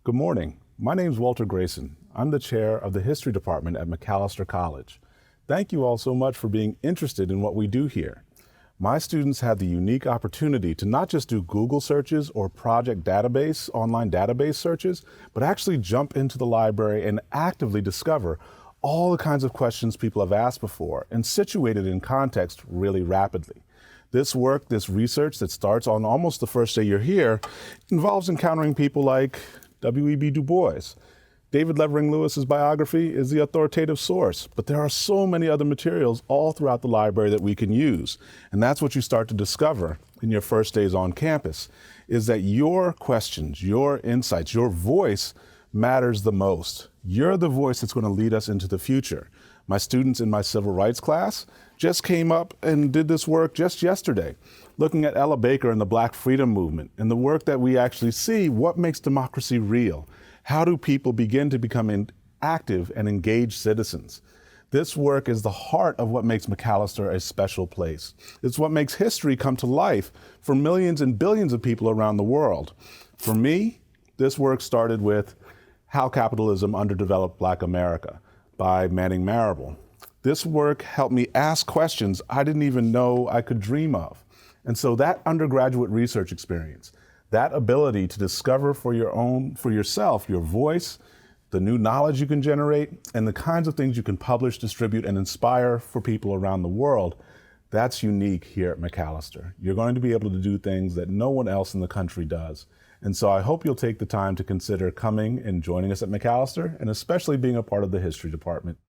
Good morning. My name is Walter Greason. I'm the chair of the History Department at Macalester College. Thank you all so much for being interested in what we do here. My students have the unique opportunity to not just do Google searches or project database, online database searches, but actually jump into the library and actively discover all the kinds of questions people have asked before and situate it in context really rapidly. This work, this research that starts on almost the first day you're here, involves encountering people like W.E.B. Du Bois. David Levering Lewis's biography is the authoritative source, but there are so many other materials all throughout the library that we can use. And that's what you start to discover in your first days on campus, is that your questions, your insights, your voice matters the most. You're the voice that's going to lead us into the future. My students in my civil rights class just came up and did this work just yesterday, looking at Ella Baker and the Black Freedom Movement and the work that we actually see, what makes democracy real? How do people begin to become active and engaged citizens? This work is the heart of what makes Macalester a special place. It's what makes history come to life for millions and billions of people around the world. For me, this work started with How Capitalism Underdeveloped Black America by Manning Marable. This work helped me ask questions I didn't even know I could dream of. And so that undergraduate research experience, that ability to discover for yourself, your voice, the new knowledge you can generate, and the kinds of things you can publish, distribute, and inspire for people around the world, that's unique here at Macalester. You're going to be able to do things that no one else in the country does. And so I hope you'll take the time to consider coming and joining us at Macalester, and especially being a part of the History Department.